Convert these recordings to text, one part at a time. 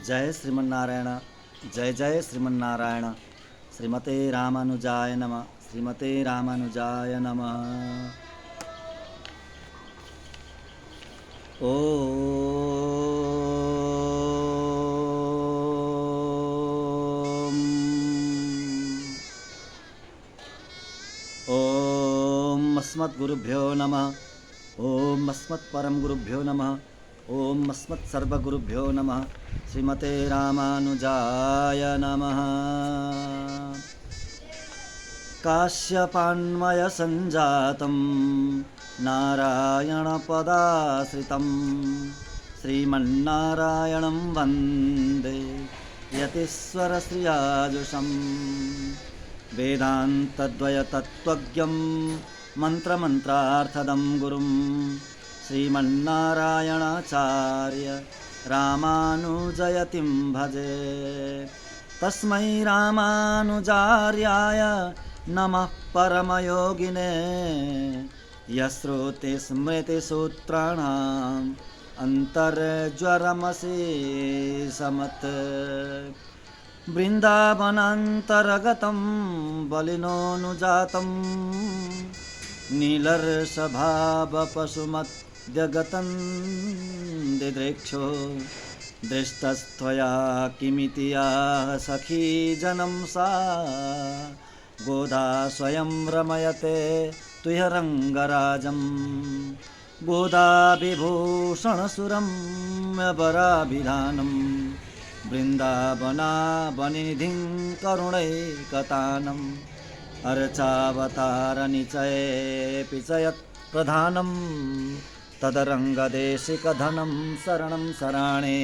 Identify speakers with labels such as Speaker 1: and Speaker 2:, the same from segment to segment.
Speaker 1: जय श्रीमन्नारायण। जय जय श्रीमन्नारायण। श्रीमते रामानुजाय नमः। श्रीमते रामानुजाय नमः। ओम अस्मद्गुरुभ्यो नमः। ओम अस्मत्परम गुरुभ्यो नमः। ओम अस्मत्सर्वगुरुभ्यो नमः। श्रीमते रामानुजाय नमः। काश्यपान्वय संजातं नारायणपदाश्रितं श्रीमन्नारायणं वन्दे यतीश्वरश्रियाजुषं वेदान्तद्वयतत्त्वज्ञं मन्त्रमन्त्रार्थदं गुरुं श्रीमन्नारायणाचार्य रामानुजयतिं भजे। तस्मै रामानुजार्याय नमः परमयोगिने यश्रुतिस्मृतिसूत्राणाम् अन्तर्ज्वरमशेषमत् वृन्दावनान्तर्गतं बलिनोऽनुजातं नीलर्षभावपशुमद्यगतं दिदृक्षो दृष्टस्त्वया किमिति याः सखी जनं सा गोदा स्वयं रमयते तुह्यरङ्गराजं गोदा विभूषणसुरं यवराभिधानं वृन्दावनावनिधिं करुणैकतानम् अर्चावतारनिचयेऽपि च यत्प्रधानं तदरङ्गदेशिकधनं शरणं शराणे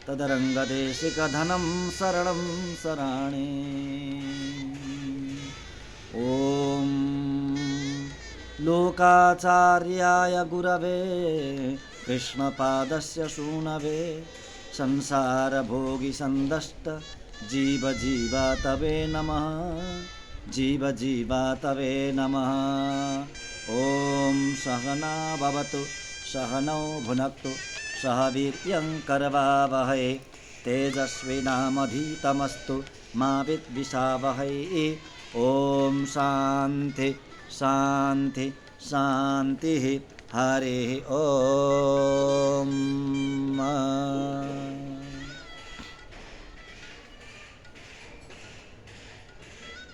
Speaker 1: तदरङ्गदेशिकधनं शरणं शराणे। ॐ लोकाचार्याय गुरवे कृष्णपादस्य शूनवे संसारभोगिसन्दष्ट जीवजीवातवे नमः। जीवजीवातवे नमः। ॐ सहना भवतु सहनौ भुनक्तु सह वीर्यं करवावहै तेजस्विनामधीतमस्तु मा विद्विषावहै। ॐ शान्ति शान्ति शान्तिः। हरिः ॐ।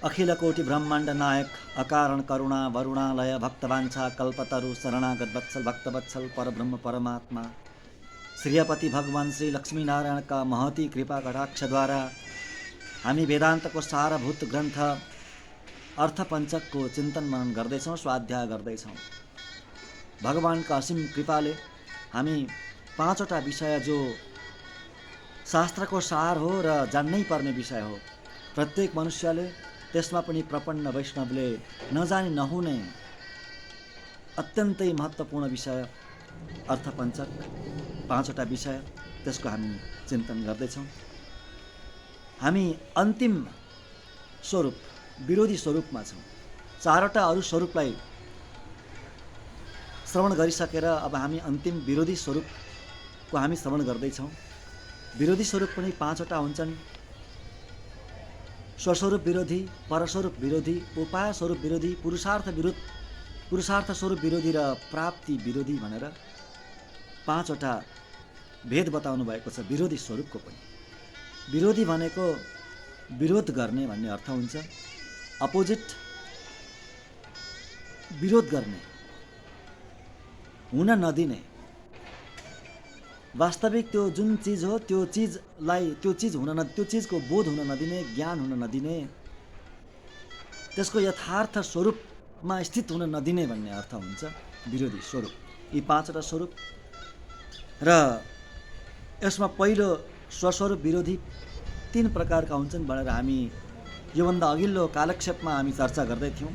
Speaker 1: अखिल कोटि ब्रह्मांड नायक अकारण करुणा वरुणालय भक्तवांछा कल्पतरु शरणागत वत्सल भक्तवत्सल परब्रह्म परमात्मा श्रीपति भगवान श्री लक्ष्मी नारायण का महती कृपा कटाक्ष द्वारा हामी वेदान्तको सारभूत ग्रन्थ अर्थपञ्चकको चिन्तन मनन गर्दैछौँ, स्वाध्याय गर्दैछौँ। भगवानका असीम कृपाले हामी पाँचवटा विषय जो शास्त्रको सार हो र जान्नै पर्ने विषय हो, प्रत्येक मनुष्यले त्यसमा पनि प्रपन्न वैष्णवले नजानी नहुने अत्यन्तै महत्त्वपूर्ण विषय अर्थपञ्चक पाँचवटा विषय त्यसको हामी चिन्तन गर्दैछौँ। हामी अन्तिम स्वरूप विरोधी स्वरूपमा छौँ। चारवटा अरू स्वरूपलाई श्रवण गरिसकेर अब हामी अन्तिम विरोधी स्वरूपको हामी श्रवण गर्दैछौँ। विरोधी स्वरूप पनि पाँचवटा हुन्छन्। स्वस्वरूप विरोधी, परस्वरूप विरोधी, उपाय स्वरूप विरोधी, पुरुषार्थ स्वरूप विरोधी र प्राप्ति विरोधी भनेर पाँचवटा भेद बताउनु भएको छ विरोधी स्वरूपको पनि। विरोधी भनेको विरोध गर्ने भन्ने अर्थ हुन्छ। अपोजिट, विरोध गर्ने, हुन नदिने, वास्तविक त्यो जुन चिज हो त्यो चिजको बोध हुन नदिने, ज्ञान हुन नदिने, त्यसको यथार्थ स्वरूपमा स्थित हुन नदिने भन्ने अर्थ हुन्छ विरोधी स्वरूप। यी पाँचवटा स्वरूप र यसमा पहिलो स्वस्वरूप विरोधी 3 प्रकारका हुन्छन् भनेर हामी योभन्दा अघिल्लो कालक्षेपमा हामी चर्चा गर्दै थियौँ।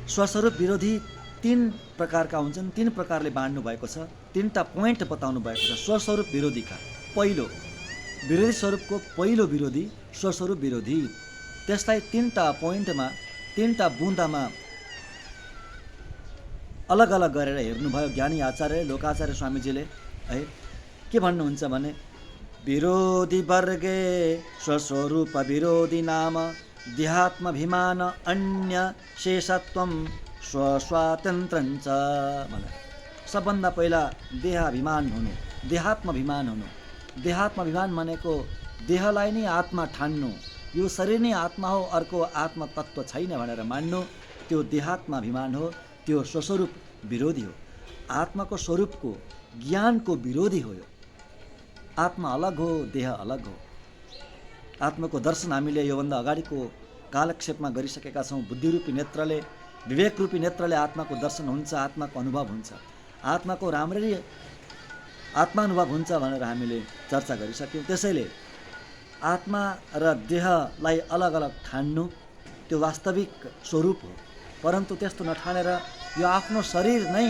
Speaker 1: स्वस्वरूप विरोधी 3 प्रकारका हुन्छन्, 3 प्रकारले बाँड्नु भएको छ, 3टा पोइन्ट बताउनु भएको छ स्वस्वरूप विरोधीका। पहिलो विरोधी स्वरूपको पहिलो विरोधी स्वस्वरूप विरोधी, त्यसलाई 3टा पोइन्टमा 3टा बुँदामा अलग अलग गरेर हेर्नुभयो ज्ञानी आचार्य लोकाचार्य स्वामीजीले है। के भन्नुहुन्छ भने विरोधी वर्गे स्वस्वरूप विरोधी नाम देहात्माभिमान अन्य शेषत्वम स्वस्वातन्त्रञ्च भनेर सबभन्दा पहिला देहाभिमान हुनु, देहात्माभिमान हुनु। देहात्माभिमान भनेको देहलाई नै आत्मा ठान्नु, यो शरीर नै आत्मा हो, अर्को आत्मा तत्त्व छैन भनेर मान्नु, त्यो देहात्माभिमान हो, त्यो स्वस्वरूप विरोधी हो। आत्माको स्वरूपको ज्ञानको विरोधी हो यो। आत्मा अलग हो, देह अलग हो। आत्माको दर्शन हामीले योभन्दा अगाडिको कालक्षेपमा गरिसकेका छौँ। बुद्धिरूपी नेत्रले, विवेकरूपी नेत्रले आत्माको दर्शन हुन्छ, आत्माको अनुभव हुन्छ, आत्माको राम्ररी आत्मानुभव हुन्छ भनेर हामीले चर्चा गरिसक्यौँ। त्यसैले आत्मा र देहलाई अलग अलग ठान्नु त्यो वास्तविक स्वरूप हो। परन्तु त्यस्तो नठानेर यो आफ्नो शरीर नै,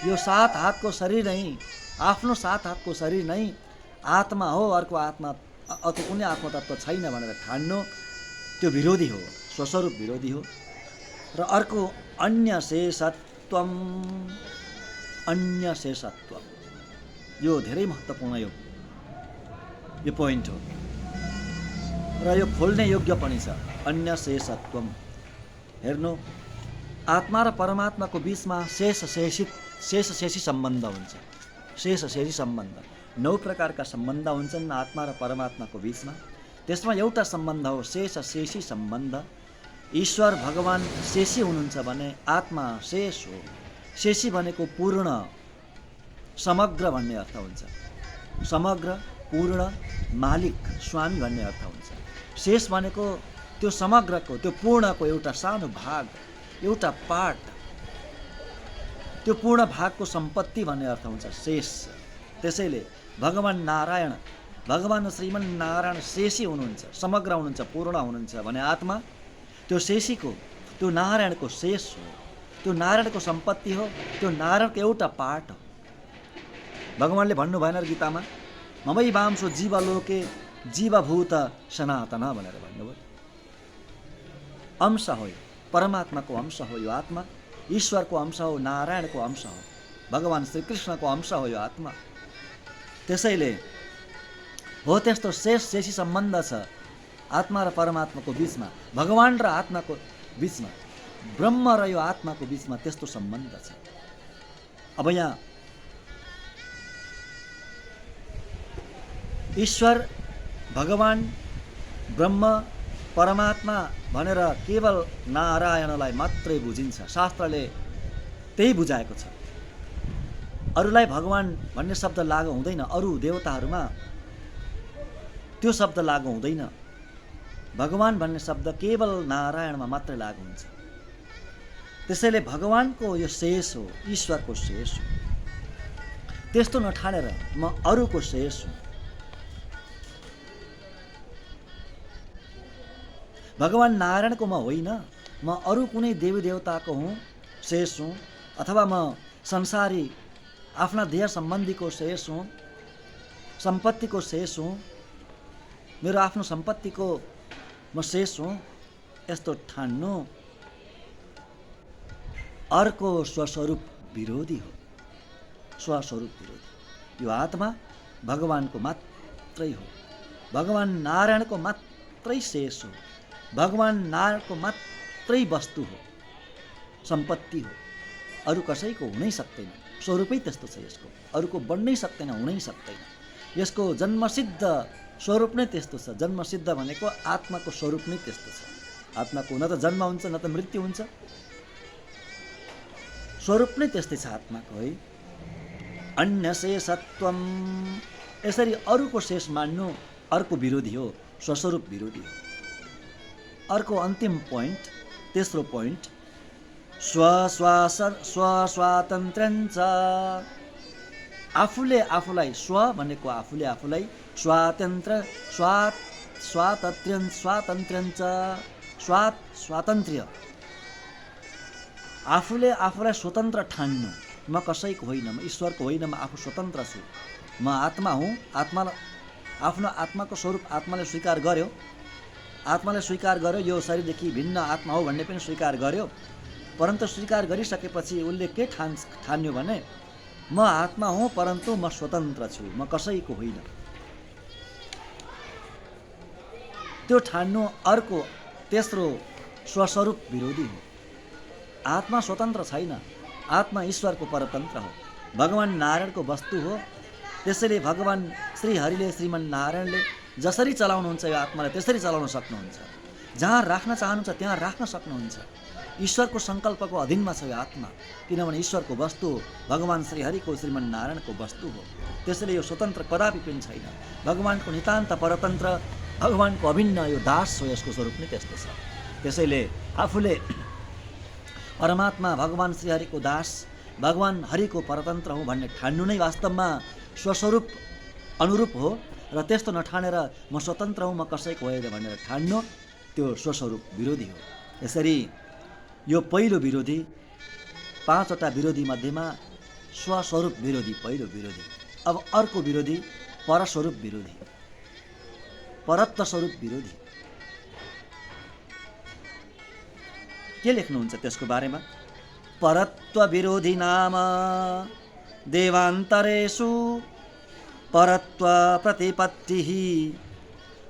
Speaker 1: यो 7 हातको शरीर नै, आफ्नो 7 हातको शरीर नै आत्मा हो, अर्को कुनै आत्मतत्त्व छैन भनेर ठान्नु त्यो विरोधी हो, स्वस्वरूप विरोधी हो। र अर्को अन्य शेषत्वम, अन्य शेषत्व, यो धेरै महत्त्वपूर्ण यो पोइन्ट हो र यो खोल्ने योग्य पनि छ। अन्य शेषत्वम, हेर्नु, आत्मा र परमात्माको बिचमा शेष-शेषी सम्बन्ध हुन्छ। शेष-शेषी सम्बन्ध 9 प्रकारका सम्बन्ध हुन्छन् आत्मा र परमात्माको बिचमा। त्यसमा एउटा सम्बन्ध हो शेष-शेषी सम्बन्ध। ईश्वर भगवान शेषी हुनुहुन्छ भने आत्मा शेष हो। शेषी भनेको पूर्ण, समग्र भन्ने अर्थ हुन्छ। समग्र, पूर्ण, मालिक, स्वामी भन्ने अर्थ हुन्छ। शेष भनेको त्यो समग्रको, त्यो पूर्णको एउटा सानो भाग, एउटा पार्ट, त्यो पूर्ण भागको सम्पत्ति भन्ने अर्थ हुन्छ शेष। त्यसैले भगवान नारायण, भगवान श्रीमन नारायण शेषी हुनुहुन्छ, समग्र हुनुहुन्छ, पूर्ण हुनुहुन्छ भने आत्मा त्यो शेषीको, त्यो नारायणको शेष हो, त्यो नारायणको सम्पत्ति हो, त्यो नारायणको एउटा पार्ट हो। भगवानले भन्नु भएन गीतामा, ममै वांशो जीवलोके जीवभूत सनातन भनेर भन्नुभयो। अंश हो, परमात्माको अंश हो यो आत्मा, ईश्वरको अंश हो, नारायणको अंश हो, भगवान श्रीकृष्णको अंश हो यो आत्मा। त्यसैले हो त्यस्तो शेषी सम्बन्ध छ आत्मा र परमात्माको बिचमा, भगवान र आत्माको बिचमा, ब्रह्म र यो आत्माको बिचमा त्यस्तो सम्बन्ध छ। अब यहाँ ईश्वर, भगवान, ब्रह्म, परमात्मा भनेर केवल नारायणलाई मात्रै बुझिन्छ। शास्त्रले त्यही बुझाएको छ। अरूलाई भगवान भन्ने शब्द लागु हुँदैन, अरू देवताहरूमा त्यो शब्द लागु हुँदैन। भगवान भन्ने शब्द केवल नारायणमा मात्रै लागु हुन्छ। त्यसैले भगवानको यो शेष हो, ईश्वरको शेष हो। त्यस्तो नठानेर म अरूको शेष हुँ, भगवान नारायणको म होइन, म अरू कुनै देवी देवताको हुँ, शेष हुँ, अथवा म संसारी आफ्ना देह सम्बन्धीको शेष हुँ, सम्पत्तिको शेष हुँ, मेरो आफ्नो सम्पत्तिको म शेष हुँ, यस्तो ठान्नु अर्को स्वस्वरूप विरोधी हो। स्वस्वरूप विरोधी, यो आत्मा भगवानको मात्रै हो, भगवान नारायणको मात्रै शेष हो, भगवान नारायणको मात्रै वस्तु हो, सम्पत्ति हो, अरू कसैको हुनै सक्दैन। स्वरूपै त्यस्तो छ यसको, अरूको बन्नै सक्दैन, हुनै सक्दैन। यसको जन्मसिद्ध स्वरूप नै त्यस्तो छ। जन्मसिद्ध भनेको आत्माको स्वरूप नै त्यस्तो छ। आत्माको न त जन्म हुन्छ न त मृत्यु हुन्छ, स्वरूप नै त्यस्तै छ आत्माको है। अन्य शेषत्वम, यसरी अरूको शेष मान्नु अर्को विरोधी हो, स्वस्वरूप विरोधी हो। अर्को अन्तिम पोइन्ट, तेस्रो पोइन्ट, स्वस्वातन्त्र्यञ्च, आफूले आफूलाई, स्व भनेको आफूले आफूलाई, स्वातन्त्र्यञ्च, स्वातन्त्र्य, आफूले आफूलाई स्वतन्त्र ठान्नु। म कसैको होइन, म ईश्वरको होइन, म आफू स्वतन्त्र छु, म आत्मा हुँ। आफ्नो आत्माको स्वरूप आत्माले स्वीकार गर्यो, आत्माले स्वीकार गर्यो, यो शरीरदेखि भिन्न आत्मा हो भन्ने पनि स्वीकार गर्यो। परन्तु स्वीकार गरिसकेपछि उसले के ठान्यो भने म आत्मा हुँ, परन्तु म स्वतन्त्र छु, म कसैको होइन। त्यो ठान्नु अर्को तेस्रो स्वस्वरूप विरोधी हो। आत्मा स्वतन्त्र छैन, आत्मा ईश्वरको परतन्त्र हो, भगवान् नारायणको वस्तु हो। त्यसैले भगवान् श्रीहरिले श्रीमन्नारायणले जसरी चलाउनुहुन्छ यो आत्मालाई त्यसरी चलाउन सक्नुहुन्छ। जहाँ राख्न चाहनुहुन्छ त्यहाँ राख्न सक्नुहुन्छ। ईश्वरको सङ्कल्पको अधीनमा छ यो आत्मा, किनभने ईश्वरको वस्तु हो, भगवान् श्रीहरिको श्रीमन्नारायणको वस्तु हो। त्यसैले यो स्वतन्त्र कदापि पनि छैन। भगवान्को नितान्त परतन्त्र, भगवान्को अभिन्न यो दास हो, यसको स्वरूप नै त्यस्तो छ। त्यसैले आफूले परमात्मा भगवान् श्रीहरिको दास, भगवान् हरिको परतन्त्र हो भन्ने ठान्नु नै वास्तवमा स्वस्वरूप अनुरूप हो। र त्यस्तो नठानेर म स्वतन्त्र हुँ, म कसैको होइन भनेर ठान्नु त्यो स्वस्वरूप विरोधी हो। यसरी यो पहिलो विरोधी, 5वटा विरोधी मध्येमा स्वस्वरूप विरोधी पहिलो विरोधी। अब अर्को विरोधी परस्वरूप विरोधी, परत्व स्वरूप विरोधी। के लेख्नुहुन्छ त्यसको बारेमा? परत्व विरोधी नाम देवान्तरेषु परत्व प्रतिपत्तिः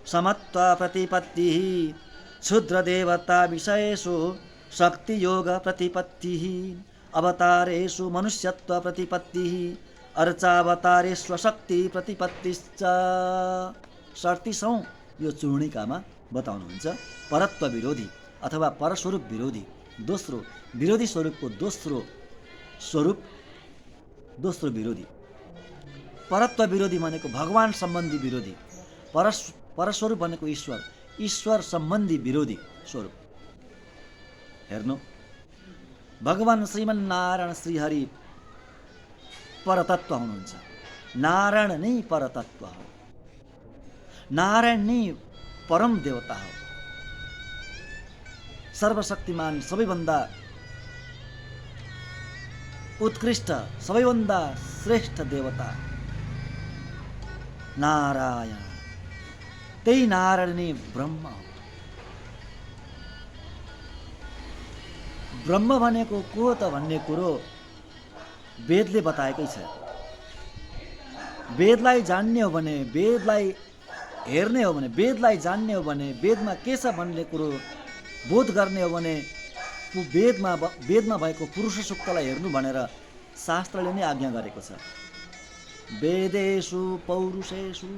Speaker 1: समत्व प्रतिपत्तिः क्षुद्र देवता विषयेषु शक्ति योग प्रतिपत्तिः अवतारेषु मनुष्यत्व प्रतिपत्तिः अर्चावतारेश्व शक्ति प्रतिपत्तिश्च। 37औं यो चूर्णिकामा बताउनुहुन्छ परत्व विरोधी अथवा परस्वरूप विरोधी, दोस्रो विरोधी स्वरूपको दोस्रो स्वरूप, दोस्रो विरोधी। परत्व विरोधी भनेको भगवान सम्बन्धी विरोधी, परस्वरूप भनेको ईश्वर, ईश्वर सम्बन्धी विरोधी स्वरूप। हेर्नु, भगवान् श्रीमन्नारायण श्रीहरि परतत्व हुनुहुन्छ। नारायण नै परतत्व हो, नारायण नै परम देवता हो, सर्वशक्तिमान, सबैभन्दा उत्कृष्ट, सबैभन्दा श्रेष्ठ देवता नारायण। त्यही नारायण नै ब्रह्म हो। ब्रह्म भनेको को त भन्ने कुरो वेदले बताएकै छ। वेदलाई जान्ने हो भने, वेदलाई हेर्ने हो भने, वेदलाई जान्ने हो भने, वेदमा के छ भन्ने कुरो बोध गर्ने हो भने वेदमा भएको पुरुष सूक्तलाई हेर्नु भनेर शास्त्रले नै आज्ञा गरेको छ। वेदेषु पौरुषेषु,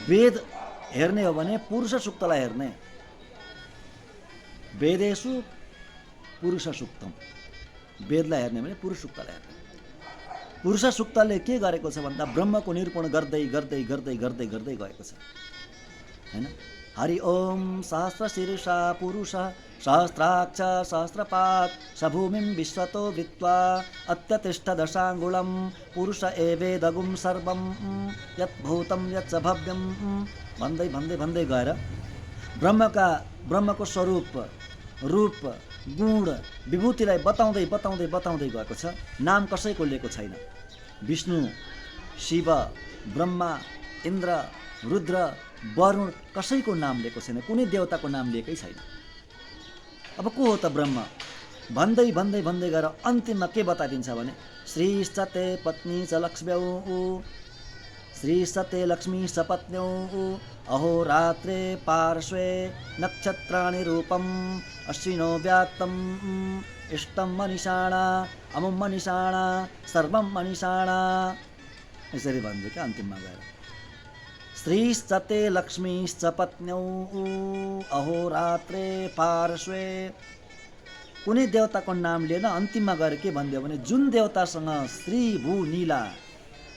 Speaker 1: वेद हेर्ने हो भने पुरुष सूक्तलाई हेर्ने। वेदेषु पुरुष सूक्तम, वेदलाई हेर्ने भने पुरुष सूक्तलाई हेर्ने। पुरुष सूक्तले के गरेको छ भन्दा ब्रह्मको निरूपण गर्दै गर्दै गर्दै गर्दै गर्दै गएको छ, हैन? हरि ओम सहस्र शीर्षा पुरुष सहस्राक्ष सहस्रपात् सभूमिं विश्वतो वृत्वा अत्यतिष्ठ दशाङ्गुलं पुरुष एवेदगुं सर्वं यद्भूतं यच्च भव्यं भन्दै भन्दै भन्दै गएर ब्रह्मको स्वरूप, रूप, गुण, विभूतिलाई बताउँदै बताउँदै बताउँदै गएको छ। नाम कसैको लिएको छैन। विष्णु, शिव, ब्रह्मा, इन्द्र, रुद्र, वरुण कसैको नाम लिएको छैन, कुनै देवताको नाम लिएकै छैन। अब को हो त ब्रह्म भन्दै भन्दै भन्दै गएर अन्तिममा के बताइदिन्छ भने श्रीश्च ते पत्नी च लक्ष्म्यौ, श्रीश्च ते लक्ष्मी च पत्न्यौ अहोरात्रे पार्श्वे नक्षत्राणि रूपम् अश्विनो व्यात्तम् इष्टं मनिषाणा अमुं मनिषाणा सर्वं मनिषाणा। यसरी भन्छ क्या अन्तिममा गएर श्रीश्च ते लक्ष्मीश्च पत्न्यौ अहोरात्रे पार्श्वे। कुनै देवताको नाम लिएन, अन्तिममा गएर के भनिदियो भने जुन देवतासँग श्री भू नीला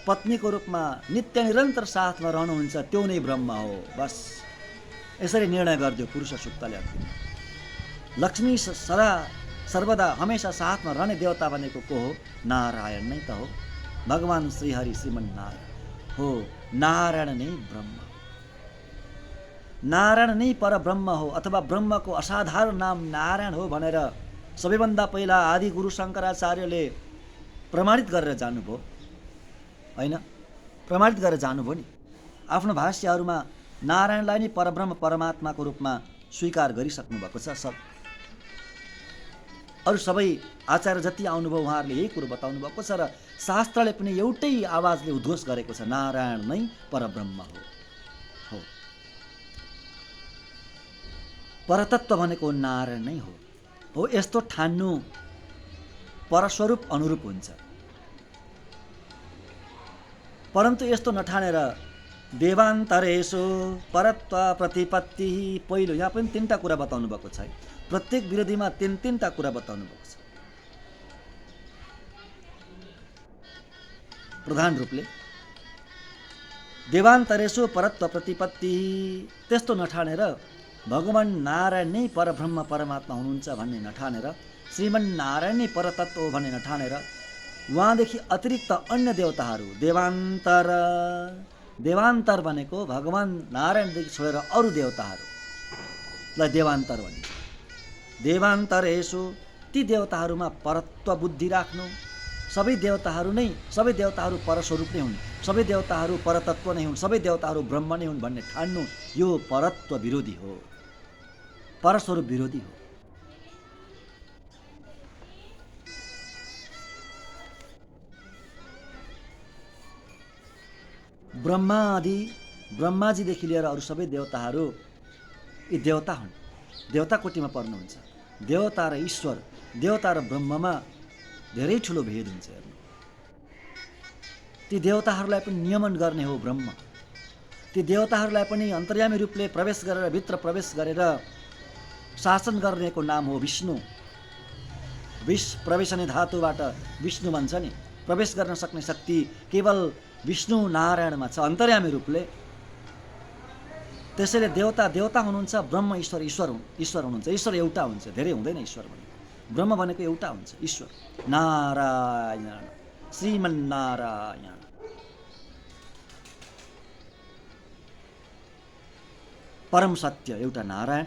Speaker 1: पत्नीको रूपमा नित्य निरन्तर साथमा रहनुहुन्छ त्यो नै ब्रह्म हो। बस यसरी निर्णय गरिदियो पुरुष सूक्तले। अन्तिममा लक्ष्मी सदा सर्वदा हमेशा साथमा रहने देवता भनेको को हो? नारायण नै त हो, भगवान् श्रीहरि श्रीमन्नारायण हो। नारायण नै ब्रह्म, नारायण नै परब्रह्म हो अथवा ब्रह्मको असाधारण नाम नारायण हो भनेर सबैभन्दा पहिला आदि गुरु शङ्कराचार्यले प्रमाणित गरेर जानुभयो, होइन? प्रमाणित गरेर जानुभयो नि। आफ्नो भाष्यहरूमा नारायणलाई नै परब्रह्म परमात्माको रूपमा स्वीकार गरिसक्नु भएको छ। अरू सबै आचार्य जति आउनुभयो उहाँहरूले यही कुरो बताउनु भएको छ र शास्त्रले पनि एउटै आवाजले उद्घोष गरेको छ, नारायण नै परब्रह्म हो। परतत्व भनेको नारायण नै हो। यस्तो ठान्नु परस्वरूप अनुरूप हुन्छ। परन्तु यस्तो नठानेर देवान्तरेषु परत्व प्रतिपत्ति, पहिलो यहाँ पनि तीनटा कुरा बताउनु भएको छ। प्रत्येक विरोधीमा तीनटा कुरा बताउनु भएको छ। प्रधान रूपले देवान्तरेषु परत्व प्रतिपत्ति, त्यस्तो नठानेर भगवान नारायण नै परब्रह्म परमात्मा हुनुहुन्छ भन्ने नठानेर, श्रीमन्नारायण नै परतत्व हो भन्ने नठानेर, उहाँदेखि अतिरिक्त अन्य देवताहरू, देवान्तर भनेको भगवान नारायणदेखि छोडेर अरू देवताहरूलाई देवान्तर भनिन्छ। देवान्तरेषु, ती देवताहरूमा परत्व बुद्धि राख्नु। सबै देवताहरू परस्वरूप नै हुन्, सबै देवताहरू परतत्व नै हुन्, सबै देवताहरू ब्रह्म नै हुन् भन्ने ठान्नु, यो परत्व विरोधी हो, परस्वरूप विरोधी हो। ब्रह्माजीदेखि लिएर अरू सबै देवताहरू यी देवता हुन्, देवता कोटिमा पर्नुहुन्छ। देवता र ईश्वर, देवता र ब्रह्ममा धेरै ठुलो भेद हुन्छ। ती देवताहरूलाई पनि नियमन गर्ने हो ब्रह्म। ती देवताहरूलाई पनि अन्तर्यामी रूपले भित्र प्रवेश गरेर शासन गर्नेको नाम हो विष्णु। प्रवेशने धातुबाट विष्णु भन्छ नि। प्रवेश गर्न सक्ने शक्ति केवल विष्णु नारायणमा छ अन्तर्यामी रूपले। त्यसैले देवता हुनुहुन्छ, ब्रह्म ईश्वर हुनुहुन्छ। ईश्वर एउटा हुन्छ, धेरै हुँदैन ईश्वर भने। ब्रह्म भनेको एउटा हुन्छ, ईश्वर नारायण, श्रीमन्नारायण। परम सत्य एउटा नारायण।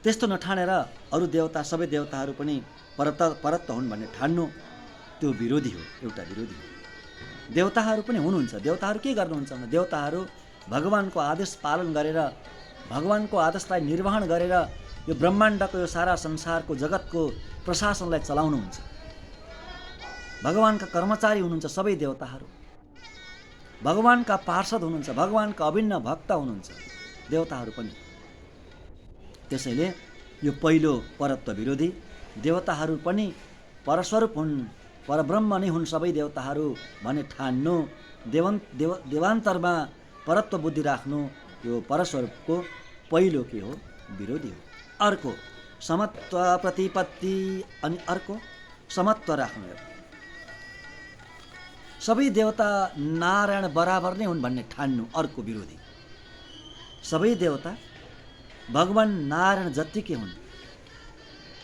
Speaker 1: त्यस्तो नठानेर अरू देवता, सबै देवताहरू पनि परत्व हुन् भन्ने ठान्नु, त्यो विरोधी हो, एउटा विरोधी हो। देवताहरू पनि हुनुहुन्छ। देवताहरू के गर्नुहुन्छ भने देवताहरू भगवानको आदेश पालन गरेर, भगवानको आदेशलाई निर्वहन गरेर यो ब्रह्माण्डको, यो सारा संसारको, जगतको प्रशासनलाई चलाउनुहुन्छ। भगवानका कर्मचारी हुनुहुन्छ सबै देवताहरू, भगवानका पार्षद हुनुहुन्छ, भगवानका अभिन्न भक्त हुनुहुन्छ देवताहरू पनि। त्यसैले यो पहिलो परत्व विरोधी। देवताहरू पनि परस्वरूप हुन्, परब्रह्म नै हुन् सबै देवताहरू भने ठान्नु, देवान्तरमा परत्व बुद्धि राख्नु, यो परस्वरूपको पहिलो के हो? विरोधी हो। अर्को समत्व प्रतिपत्ति, अनि अर्को समत्व राख्नु। सबै देवता नारायण बराबर नै हुन् भन्ने ठान्नु, अर्को विरोधी। सबै देवता भगवान नारायण जत्तिकै हुन्,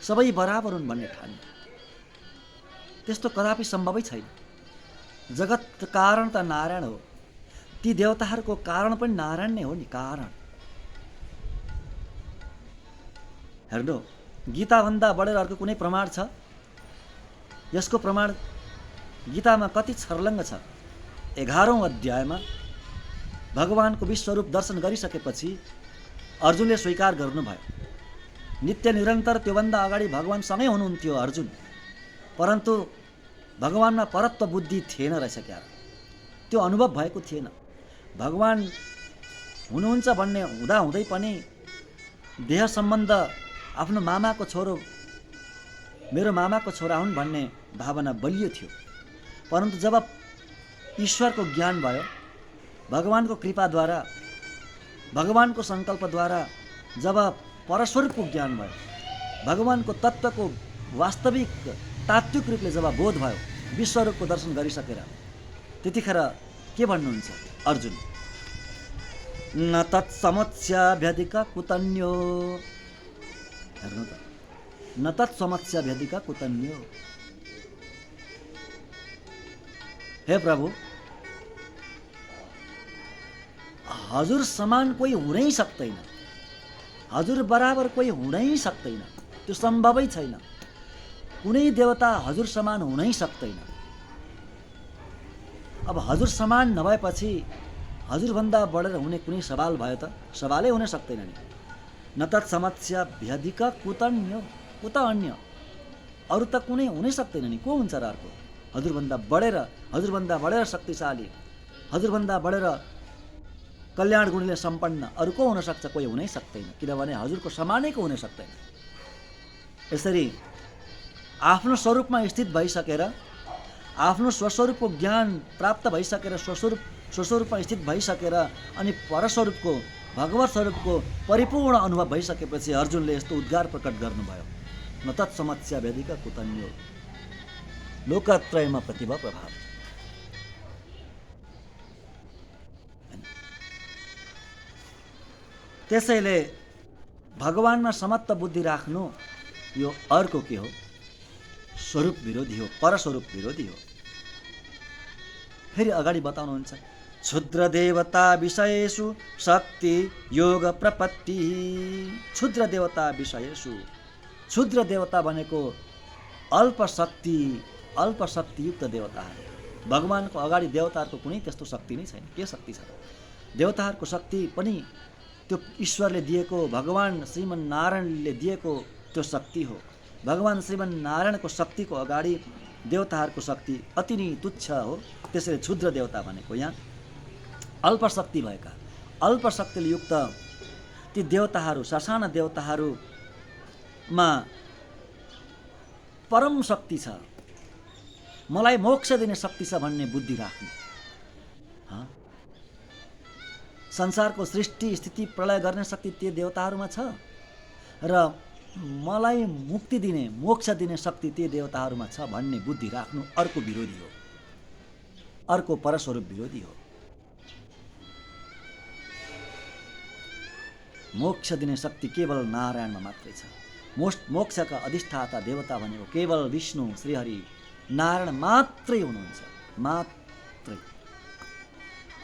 Speaker 1: सबै बराबर हुन् भन्ने ठान्नु, त्यस्तो कदापि सम्भवै छैन। जगत कारण त नारायण हो, ती देवताहरूको कारण पनि नारायण नै हो नि। कारण हेर्नु, गीताभन्दा बढेर अर्को कुनै प्रमाण छ? यसको प्रमाण गीतामा कति छर्लङ्ग छ। 11औं अध्यायमा भगवानको विश्वरूप दर्शन गरिसकेपछि अर्जुनले स्वीकार गर्नुभयो। नित्य निरन्तर त्योभन्दा अगाडि भगवानसँगै हुनुहुन्थ्यो अर्जुन, परन्तु भगवानमा परत्व बुद्धि थिएन रहेछ क्या, त्यो अनुभव भएको थिएन। भगवान हुनुहुन्छ भन्ने हुँदाहुँदै पनि देह सम्बन्ध, आफ्नो मामाको छोरो, मेरो मामाको छोरा हुन् भन्ने भावना बलियो थियो। परन्तु जब ईश्वरको ज्ञान भयो, भगवानको कृपाद्वारा, भगवानको सङ्कल्पद्वारा जब परस्वरूपको ज्ञान भयो, भगवानको तत्त्वको वास्तविक तात्विक रूपले जब बोध भयो, विश्वरूपको दर्शन गरिसकेर, त्यतिखेर के भन्नुहुन्छ अर्जुन? न तत्समस्याभ्यधिक कुतन्यो। हेर्नु त, न तत्समस्याभ्यधिक कुतन्यो। हे प्रभु, हजुर समान कोही हुनै सक्दैन, हजुर बराबर कोही हुनै सक्दैन, त्यो सम्भवै छैन। कुनै देवता हजुर समान हुनै सक्दैन। अब हजुर समान नभएपछि हजुरभन्दा बढेर हुने कुनै सवाल भयो त? सवालै हुन सक्दैन नि। न तत्समस्या भ्यधिक कुतन्यो, कुत अन्य, अरू त कुनै हुनै सक्दैन नि। को हुन्छ र अर्को? हजुरभन्दा बढेर शक्तिशाली, हजुरभन्दा बढेर कल्याण गुणले सम्पन्न अरू को हुन सक्छ? कोही हुनै सक्दैन, किनभने हजुरको समानैको हुन सक्दैन। यसरी आफ्नो स्वरूपमा स्थित भइसकेर, आफ्नो स्वस्वरूपको ज्ञान प्राप्त भइसकेर, स्वस्वरूपमा स्थित भइसकेर अनि परस्वरूपको भगवत स्वरूपको परिपूर्ण अनुभव भइसकेपछि अर्जुनले यस्तो उद्गार प्रकट गर्नुभयो, न तत्समस्या वेदिका कुतन्यो लोकत्रयमा प्रतिभा प्रभाव। त्यसैले भगवानमा समत्त बुद्धि राख्नु यो अर्को के हो? स्वरूप विरोधी हो, परस्वरूप विरोधी हो। फेरि अगाडि बताउनुहुन्छ, क्षुद्र देवता विषयेषु शक्ति योग प्रपत्ति। क्षुद्र देवता विषयेषु, क्षुद्र देवता भनेको अल्प शक्तियुक्त देवताहरू। भगवानको अगाडि देवताहरूको कुनै त्यस्तो शक्ति नै छैन। के शक्ति छ? देवताहरूको शक्ति पनि त्यो ईश्वरले दिएको, भगवान श्रीमन्नारायणले दिएको त्यो शक्ति हो। भगवान श्रीमन्नारायणको शक्तिको अगाडि देवताहरूको शक्ति अति नै तुच्छ हो। त्यसैले क्षुद्र देवता भनेको यहाँ अल्पशक्ति भएका, अल्पशक्तिले युक्त ती देवताहरू, ससाना देवताहरूमा परम शक्ति छ, मलाई मोक्ष दिने शक्ति छ भन्ने बुद्धि राख्नु। संसारको सृष्टि स्थिति प्रलय गर्ने शक्ति ती देवताहरूमा छ र मलाई मुक्ति दिने, मोक्ष दिने शक्ति ती देवताहरूमा छ भन्ने बुद्धि राख्नु अर्को विरोधी हो, अर्को परस्वरूप विरोधी हो। मोक्ष दिने शक्ति केवल नारायणमा मात्रै छ। मोक्षका अधिष्ठाता देवता भनेको केवल विष्णु श्रीहरि नारायण मात्रै हुनुहुन्छ, मात्रै।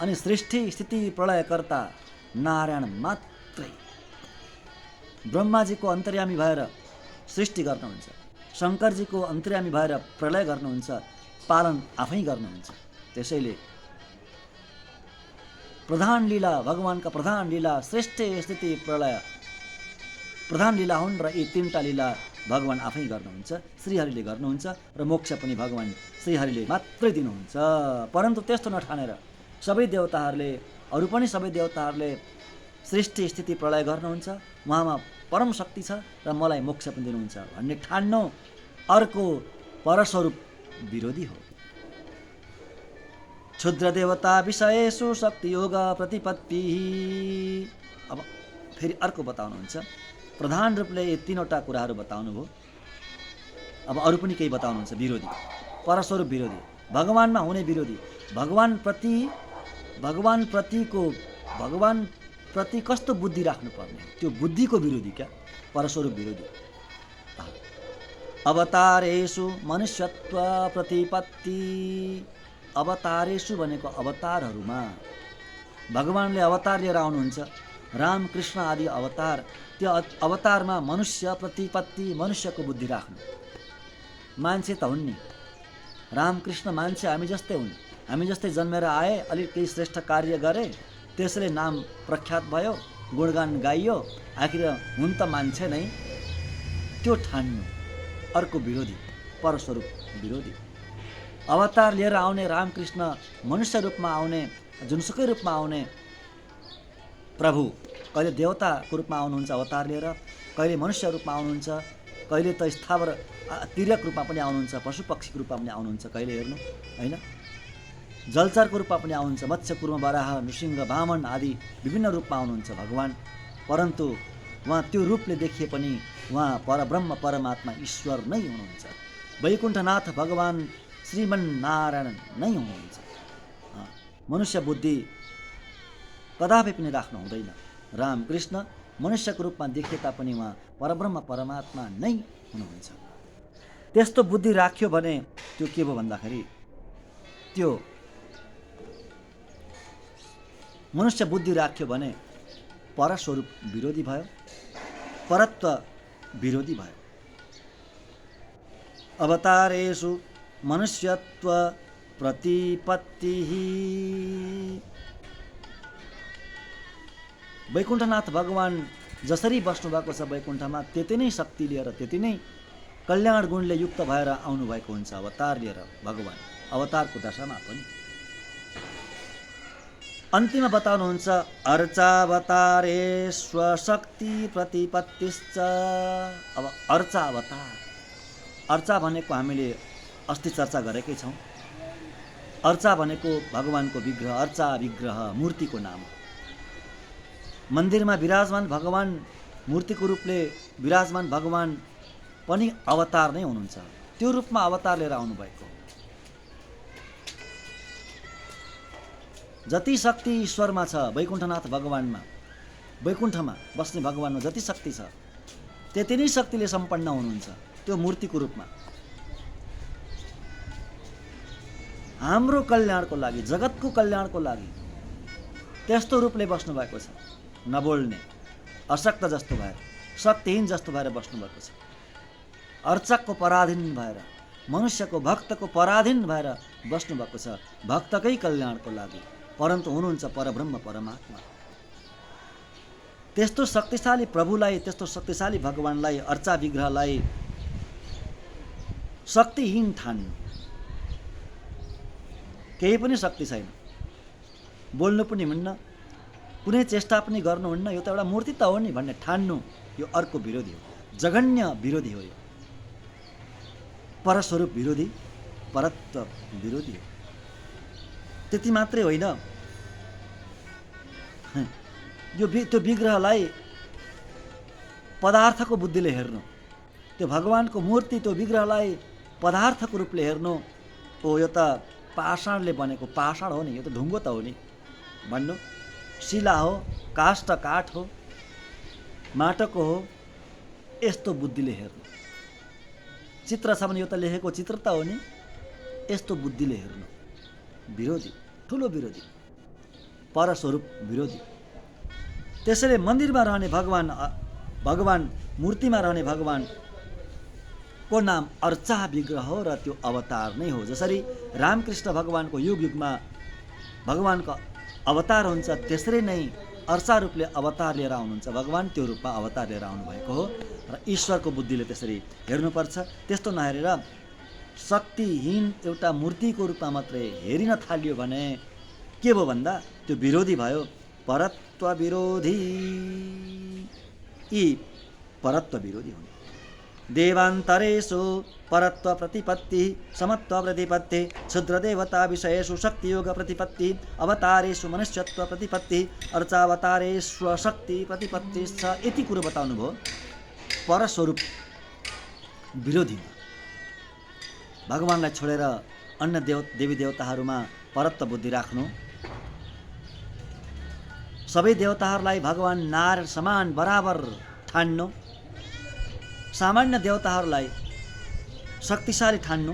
Speaker 1: अनि सृष्टि स्थिति प्रलयकर्ता नारायण मात्रै। ब्रह्माजीको अन्तर्यामी भएर सृष्टि गर्नुहुन्छ, शङ्करजीको अन्तर्यामी भएर प्रलय गर्नुहुन्छ, पालन आफै गर्नुहुन्छ। त्यसैले प्रधान लीला, भगवानका प्रधान लीला सृष्टि स्थिति प्रलय प्रधान लीला हुन् र यी तीनटा लीला भगवान आफै गर्नुहुन्छ, श्रीहरिले गर्नुहुन्छ र मोक्ष पनि भगवान श्रीहरिले मात्रै दिनुहुन्छ। परन्तु त्यस्तो नठानेर सबै देवताहरूले, अरू पनि सबै देवताहरूले सृष्टि स्थिति प्रलय गर्नुहुन्छ, उहाँमा परम शक्ति छ र मलाई मोक्ष पनि दिनुहुन्छ भन्ने ठान्नु अर्को परस्वरूप विरोधी हो। क्षुद्र देवता विषयेषु शक्ति योग प्रतिपत्ति। अब फेरि अर्को बताउनुहुन्छ, प्रधान रूपले यी तीनवटा कुराहरू बताउनुभयो। अब अरू पनि केही बताउनुहुन्छ विरोधी, परस्वरूप विरोधी, भगवानमा हुने विरोधी, भगवान प्रति कस्तो बुद्धि राख्नुपर्ने, त्यो बुद्धिको विरोधी क्या, परस्वरूप विरोधी। अवतारेषु मनुष्यत्व प्रतिपत्ति। अवतारेषु भनेको अवतारहरूमा, भगवानले अवतार लिएर आउनुहुन्छ, राम कृष्ण आदि अवतार, त्यो अवतारमा मनुष्य प्रतिपत्ति, मनुष्यको बुद्धि राख्नु। मान्छे त हुन् नि, रामकृष्ण मान्छे हामी जस्तै हुन्, हामी जस्तै जन्मेर आए, अलिक केही श्रेष्ठ कार्य गरे, त्यसले नाम प्रख्यात भयो, गुणगान गाइयो, आखिर हुन् त मान्छे नै, त्यो ठान्नु अर्को विरोधी, परस्वरूप विरोधी। अवतार लिएर आउने रामकृष्ण, मनुष्य रूपमा आउने, जुनसुकै रूपमा आउने प्रभु, कहिले देवताको रूपमा आउनुहुन्छ अवतार लिएर, कहिले मनुष्य रूपमा आउनुहुन्छ, कहिले त स्थावर तिर्यक रूपमा पनि आउनुहुन्छ, पशु पक्षीको रूपमा पनि आउनुहुन्छ, कहिले हेर्नु होइन, जलचरको रूपमा पनि आउनुहुन्छ, मत्स्य कुर्म वराह नृसिंह वामन आदि विभिन्न रूपमा आउनुहुन्छ भगवान। परन्तु उहाँ त्यो रूपले देखिए पनि उहाँ परब्रह्म परमात्मा ईश्वर नै हुनुहुन्छ, वैकुण्ठनाथ भगवान श्रीमन्नारायण नै हुनुहुन्छ। मनुष्य बुद्धि कदापि पनि राख्नु हुँदैन। रामकृष्ण मनुष्यको रूपमा देखिए तापनि उहाँ परब्रह्म परमात्मा नै हुनुहुन्छ। त्यस्तो बुद्धि राख्यो भने त्यो के भयो भन्दाखेरि, त्यो मनुष्य बुद्धि राख्यो भने परस्वरूप विरोधी भयो, परत्व विरोधी भयो। अवतारेषु मनुष्यत्व प्रतिपत्ति। वैकुण्ठनाथ भगवान जसरी बस्नुभएको छ वैकुण्ठमा, त्यति नै शक्ति लिएर, त्यति नै कल्याण गुणले युक्त भएर आउनुभएको हुन्छ अवतार लिएर भगवान, अवतारको दशामा पनि। अन्तिममा बताउनुहुन्छ अर्चावतारे स्वशक्ति प्रतिपत्तिश्च। अब अर्चावतार, अर्चा भनेको हामीले अस्ति चर्चा गरेकै छौँ। अर्चा भनेको भगवानको विग्रह, अर्चा विग्रह मूर्तिको नाम। मन्दिरमा विराजमान भगवान, मूर्तिको रूपले विराजमान भगवान पनि अवतार नै हुनुहुन्छ। त्यो रूपमा अवतार लिएर आउनुभएको। जति शक्ति ईश्वरमा छ, वैकुण्ठनाथ भगवानमा, वैकुण्ठमा बस्ने भगवानमा जति शक्ति छ त्यति नै शक्तिले सम्पन्न हुनुहुन्छ त्यो मूर्तिको रूपमा। हाम्रो कल्याणको लागि, जगतको कल्याणको लागि त्यस्तो रूपले बस्नुभएको छ। नबोल्ने, अशक्त जस्तो भएर, शक्तिहीन जस्तो भएर बस्नुभएको छ। अर्चकको पराधीन भएर, मनुष्यको भक्तको पराधीन भएर बस्नुभएको छ भक्तकै कल्याणको लागि। परन्तु हुनुहुन्छ परब्रह्म परमात्मा। त्यस्तो शक्तिशाली प्रभुलाई, त्यस्तो शक्तिशाली भगवानलाई, अर्चा विग्रहलाई शक्तिहीन ठान्नु, केही पनि शक्ति छैन, बोल्नु पनि हुन्न, कुनै चेष्टा पनि गर्नुहुन्न, यो त एउटा मूर्ति त हो नि भन्ने ठान्नु, यो अर्को विरोधी हो, जघन्य विरोधी हो। यो परस्वरूप विरोधी, परत्व विरोधी हो। त्यति मात्रै होइन, त्यो विग्रहलाई पदार्थको बुद्धिले हेर्नु, त्यो भगवानको मूर्ति, त्यो विग्रहलाई पदार्थको रूपले हेर्नु। ओ यो त पाषाणले बनेको, पाषाण हो नि, यो त ढुङ्गो त हो नि भन्नु, शिला हो, काष्ठ काठ हो, माटोको हो, यस्तो बुद्धिले हेर्नु। चित्र छ भने यो त लेखेको चित्र त हो नि, यस्तो बुद्धिले हेर्नु। विरोधी, ठुलो विरोधी, परस्वरूप विरोधी। त्यसैले मन्दिरमा रहने भगवान मूर्तिमा रहने भगवानको नाम अर्चा विग्रह हो र त्यो अवतार नै हो। जसरी रामकृष्ण भगवानको युग युगमा भगवानको अवतार हुन्छ, त्यसरी नै अर्चा रूपले अवतार लिएर आउनुहुन्छ भगवान, त्यो रूपमा अवतार लिएर आउनुभएको हो। र ईश्वरको बुद्धिले त्यसरी हेर्नुपर्छ। त्यस्तो नहेरेर शक्तिहीन एउटा मूर्तिको रूपमा मात्रै हेरिन थालियो भने के भयो भन्दा त्यो विरोधी भयो, परत्व विरोधी। यी परत्व विरोधी हुन्। देवान्तरेषु परत्व प्रतिपत्ति, समत्व प्रतिपत्ति, क्षुद्र देवता विषयेषु शक्तियोग प्रतिपत्ति, अवतारेषु मनुष्यत्व प्रतिपत्ति, अर्चावतारेषु शक्ति प्रतिपत्ति छ। यति कुरो बताउनु भयो परस्वरूप विरोधीमा। भगवानलाई छोडेर अन्य देवी देवताहरूमा परत्व बुद्धि राख्नु, सबै देवताहरूलाई भगवान नारायण समान बराबर ठान्नु, सामान्य देवताहरूलाई शक्तिशाली ठान्नु,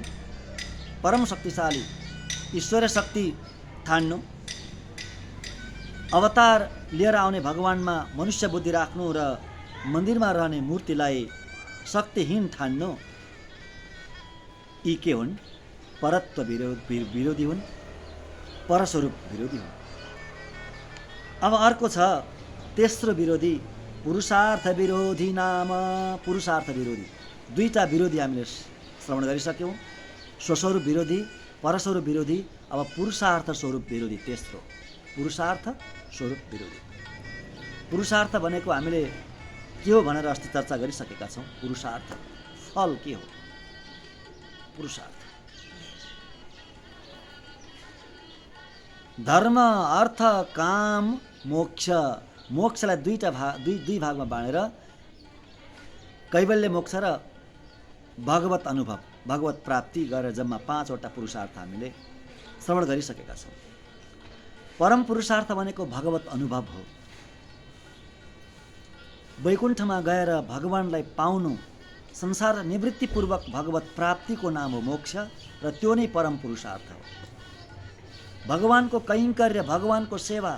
Speaker 1: परम शक्तिशाली ईश्वरीय शक्ति ठान्नु, अवतार लिएर आउने भगवानमा मनुष्य बुद्धि राख्नु र मन्दिरमा रहने मूर्तिलाई शक्तिहीन ठान्नु। यी के हुन्? परत्व विरोधी हुन्, परस्वरूप विरोधी हुन्। अब अर्को छ तेस्रो विरोधी, पुरुषार्थ विरोधी नाम। पुरुषार्थ विरोधी, दुईटा विरोधी हामीले श्रवण गरिसक्यौँ। स्वस्वरूप विरोधी, परस्वरूप विरोधी। अब पुरुषार्थ स्वरूप विरोधी तेस्रो, पुरुषार्थ स्वरूप विरोधी। पुरुषार्थ भनेको हामीले के हो भनेर अस्ति चर्चा गरिसकेका छौँ। पुरुषार्थ फल के हो? पुरुषार्थ धर्म, अर्थ, काम, मोक्ष। मोक्षलाई दुई भागमा बाँडेर कैवल्य मोक्ष र भगवत अनुभव, भगवत प्राप्ति गरेर जम्मा 5 वटा पुरुषार्थ हामीले श्रवण गरिसकेका छौँ। परम पुरुषार्थ भनेको भगवत अनुभव हो। वैकुण्ठमा गएर भगवानलाई पाउनु, संसार निवृत्तिपूर्वक भगवत प्राप्तिको नाम हो मोक्ष, र त्यो नै परम पुरुषार्थ हो। भगवानको कैङ्कर्य, भगवानको सेवा,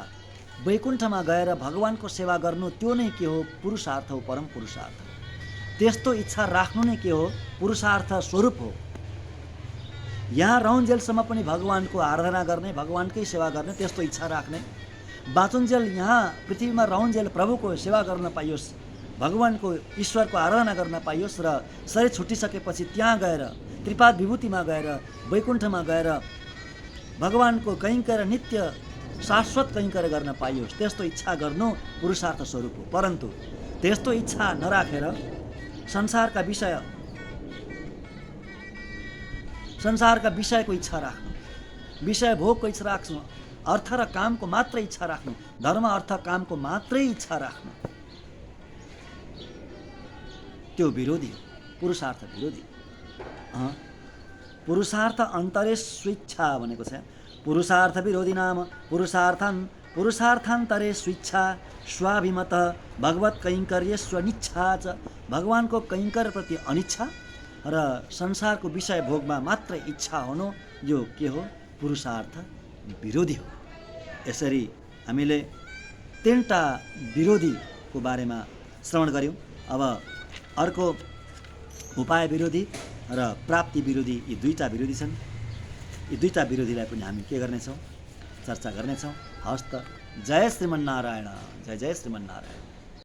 Speaker 1: वैकुण्ठमा गएर भगवानको सेवा गर्नु, त्यो नै के हो? पुरुषार्थ हो, परम पुरुषार्थ। त्यस्तो इच्छा राख्नु नै के हो? पुरुषार्थ स्वरूप हो। यहाँ रहन्जेलसम्म पनि भगवानको आराधना गर्ने, भगवानकै सेवा गर्ने, त्यस्तो इच्छा राख्ने, बाँचुन्जेल यहाँ पृथ्वीमा रहन्जेल प्रभुको सेवा गर्न पाइयोस्, भगवानको ईश्वरको आराधना गर्न पाइयोस्, र शरीर छुटिसकेपछि त्यहाँ गएर त्रिपाद विभूतिमा गएर वैकुण्ठमा गएर भगवानको कैङ्कर्य नित्य शाश्वत कैङ्कर गर्न पाइयोस् त्यस्तो इच्छा गर्नु पुरुषार्थ स्वरूप हो। परन्तु त्यस्तो इच्छा नराखेर संसारका विषयको इच्छा राख्नु, विषय भोगको इच्छा राख्नु, अर्थ र कामको मात्रै इच्छा राख्नु, धर्म अर्थ कामको मात्रै इच्छा राख्नु, त्यो विरोधी हो, पुरुषार्थ विरोधी। पुरुषार्थ अन्तरे स्वेच्छा भनेको छ। पुरुषार्थ विरोधी नाम पुरुषार्थान्तरे स्वेच्छा स्वाभिमत भगवत कैङ्कर्य स्वनिच्छा च। भगवानको कैङ्कर्यप्रति अनिच्छा र संसारको विषय भोगमा मात्र इच्छा हुनु यो के हो? पुरुषार्थ विरोधी हो। यसरी हामीले तीनटा विरोधीको बारेमा श्रवण गऱ्यौँ। अब अर्को उपाय विरोधी र प्राप्ति विरोधी, यी दुईटा विरोधी छन्। यी दुईटा विरोधीलाई पनि हामी के गर्नेछौँ? चर्चा गर्नेछौँ। हस्त। जय श्रीमन्नारायण, जय जय श्रीमन्नारायण।